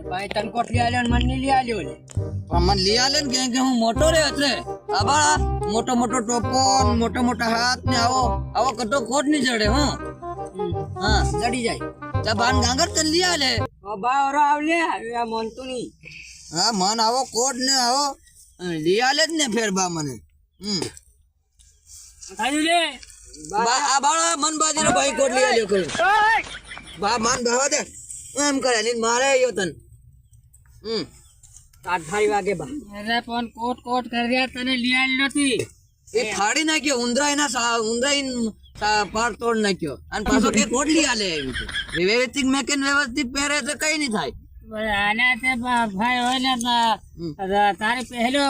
ભાઈ તન કોટ લઈ આલ્યો ને મને લઈ આલ્યો લે પણ મને લઈ આલે ને કે હું મોટો રે એટલે આબા મોટો મોટો ટોપો મોટા મોટા હાથ ને આવો કટો કોટ ની જડે હું હા જડી જાય તા બાન ગાંગર તન લઈ આલે બા ઓરો આવલે આ મોનતું નહીં હા મન આવો કોટ ને આવો લઈ આલે જ ને ફેર બા મને ખાઈ લે બા આ બાળા મન બાજીનો ભાઈ કોટ લઈ આલ્યો કઈ બા માન ભાવા દે એમ કરે ની મારે યો તન આઠ ભાઈ વાગે બા અરે પણ કોટ કર્યા તને લઈ આલ્યો નથી એ થાડી નાખ્યો ઉંદરાઈ પાર તોડ નાખ્યો અને પાછો કે કોટ લઈ આલે એમ કે વ્યવસ્થિત મેકેન વ્યવસ્થિત પહેરે તો કઈ નહીં થાય આના તે ભાઈ હોય ને તારે પહેલો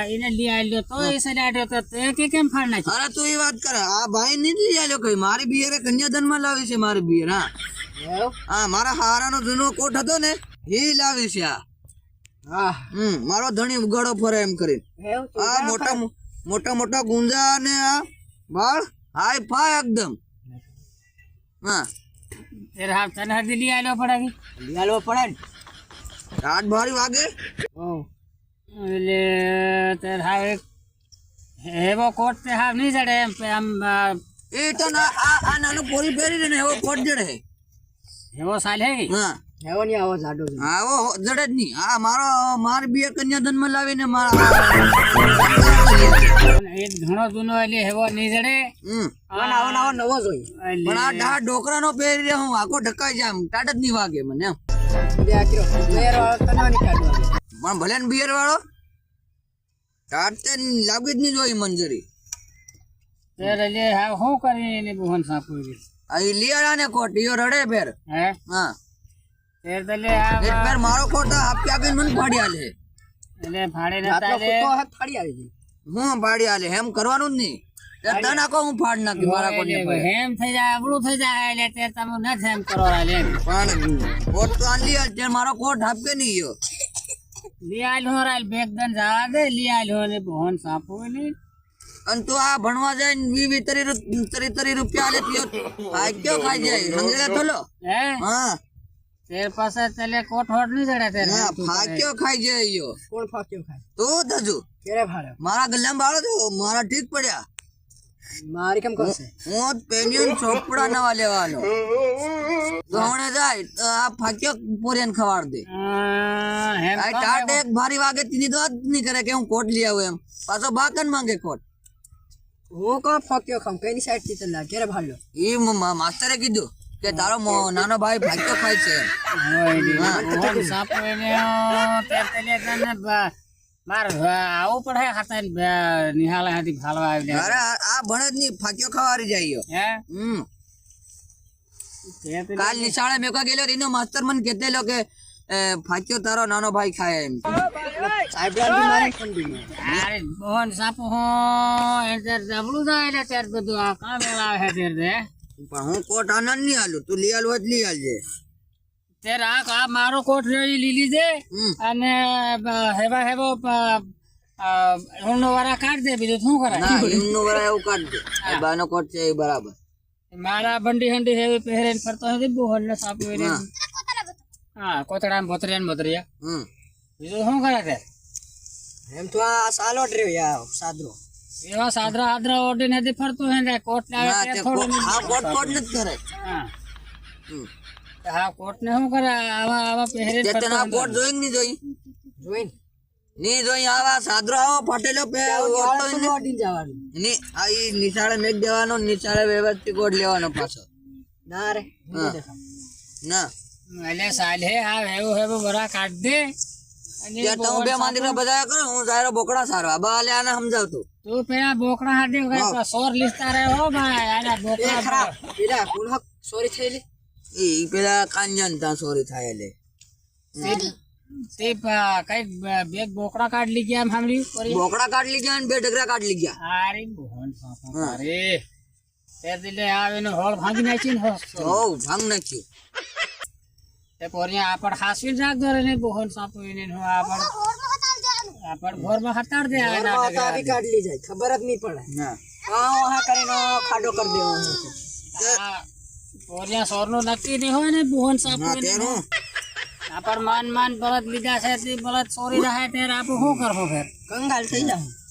એને લઈ આલ્યો તો એ સડાડ્યો તો તે કે કેમ ફાડ નાખ્યો અરે તું એ વાત કરે આ ભાઈ ની લઈ આલ્યો કઈ મારી બિયરે કન્યાદાન માં લાવી છે મારી બિયર હા મારા હારાનો જૂનો કોટ હતો ને એ લાવી છે આ મારો ધણી ઉગાડો ફરે એમ કરી આ મોટા મોટા ગુંજા ને આ બાળ હાય ફાય એકદમ હા તેરે હાથ તને હદી લઈ આલ્યો પડે લઈ આલ્યો પડે ને આઠ ભારી વાગે એટલે તેર હાવ એવો કોટ તે હાવ નહીં જડે એમ આમ એ તો આ નાનો પોરી પહેરી ને એવો કોટ જડે એવો સાલ હે હા એવો નહીં આવો જાડો આવો જડે જ નહીં આ મારી બે કન્યાદાન માં લાવીને એક ઘણો જૂનો એટલે એવો નહીં જડે આવો નવો જોઈ પણ આ ઢોકરા નો પહેરી રહ્યો હું આખો ઢકાઈ જાય ટાટ જ નહીં વાગે મને એમ પણ ભલે ને બિયર વાળો ટાટ લાગી જ નહીં જોઈ મંજરી એટલે હા શું કરી એને બહન સાપુરી આ લિયાડા ને કોટ યો રડે ફેર હે હા તેર તલે એક ફેર મારો કોટ આપી આપીને મને ફાડી આલે એટલે ફાડે નતા લે તો હાથ ફાડી આવી ગઈ હું ફાડી આલે એમ કરવાનું જ નહીં તને નાખો હું ફાડ નાખી મારા કોટ ને હેમ થઈ જાય અબળું થઈ જાય એટલે તે તમે ન હેમ કરો લે પણ કોટ તો આલી આલ તે મારો કોટ આપકે નહીં યો લિયાલ હો રાલ બેગ દન જવા દે લિયાલ હો ને બહન સાપો ને અને તું આ ભણવા જાય ને 20-30 રૂપિયા આલે તિયો આ ક્યો ખાઈ જાય હંગેલા થોલો હે હા તેર પાસે તલે કોટ હોડ નહીં જડે તેર હા ફાક્યો ખાઈ જાય યો કોણ ફાક્યો ખાય તું દજુ કેરે ફાડે મારા ગલ્લામાં બાળો તો મારા ઠીક પડ્યા મારી કેમ કરશે હું પેનિયન ચોપડા નવા લેવાનો ગોણે જાય તો આ ફાક્યો પોરિયન ખવાડ દે આ ટાટ એક ભારી વાગે તીની તો જ નહીં કરે કે હું કોટ લઈ આવું એમ પાછો બાકન માંગે કોટ હું કો ફાક્યો ખામ કઈની સાઈડ થી તલા કેરે ભાડ્યો ઈ માસ્ટરે કીધું કે તારો નાનો ભાઈ ફાક્યો ખાય છે હા સાપો એને તેર તલે તને માર આવું પડે ખાતા નિહાળ હાથી ભાળવા આવી અરે આ ભણે જ નહીં ફાક્યો ખવારી જાય હે કાલ નિશાળે મેકા ગયેલો એનો માસ્ટર મને કહેતેલો કે ફાક્યો તારો નાનો ભાઈ ખાય એમ સાહેબ મારે અરે બોન સાપો હો એદર જબલું જાય એટલે તેર બધું આ કામ એલા હે તેર દે પણ હું કોટ આનંદ નહીં આલું તું લઈ આલવો જ લઈ આલજે તેર આ મારો કોટ લીલી દે અને હેવો ઊંનો વાળા કાઢ દે બીજું શું કરે ના ઊંનો વાળા એવું કાઢ દે બાનો કોટ છે એ બરાબર મારા બંડી હંડી હેવી પહેરેન ફરતો હે બોહન ને સાપો એને હા કોતડા બોતરિયા મોતરિયા બીજું શું કરે તે એમ તો આ સાલો ડ્યો યાર સાદરો એવા સાદરા આદરા ઓડીને હે ફરતો હે ને કોટ લાવે તે થોડું આ કોટ ન કરે હા હા કોટ ને શું કરે આવા પહેરેન તે તને કોટ જોઈ નહીં જોઈ ની જોઈ આવા સાદરો આવો ફટેલો પે ઓટો ઓડીન જવાનું ની આ ઈ નિશાળે મેક દેવાનો નિશાળે વ્યવસ્થિત કોટ લેવાનો પાછો ના રે ના એટલે સાલે આ હેવો બરા કાઢ દે અને તમે બે માંદીરા બજાયા કરો હું જાયરો બોકડા સારવા બાલે આને સમજાવતો તું પેલા બોકડા હાથે સોર લીસ્તા રહે હો ભાઈ આના બોકડા ખરાબ પેલા કોણ હક સોરી થઈલી ઈ પેલા કાંજન તા સોરી થાય લે તે કઈ બેગ બોકડા કાઢ લી ગયા સાંભળ્યું બોકડા કાઢ લી ગયા ને બે ડગરા કાઢ લી ગયા અરે બોહન સાપા અરે તે દિલે આવીને હોળ ભાંગી નાખી ને હો ભાંગ નાખ્યું તે પોરિયા આપડ હાસવી રાખતો રે બોહન સાપો એને હું આપડ ઘરમાં હટાડ દે આના ડગરા આવી કાઢ લી જાય ખબર જ નહીં પડે ના હા કરીને ખાડો કરી દેવાનો પોરિયા સોરનો નક્કી નહીં હોય ને બોહન સાપો આપણ માન માન બળદ લીધા છે તે બળદ ચોરી રહ્યા ત્યારે આપણે શું કરવું ફેર કંગાલ થઈ જાવ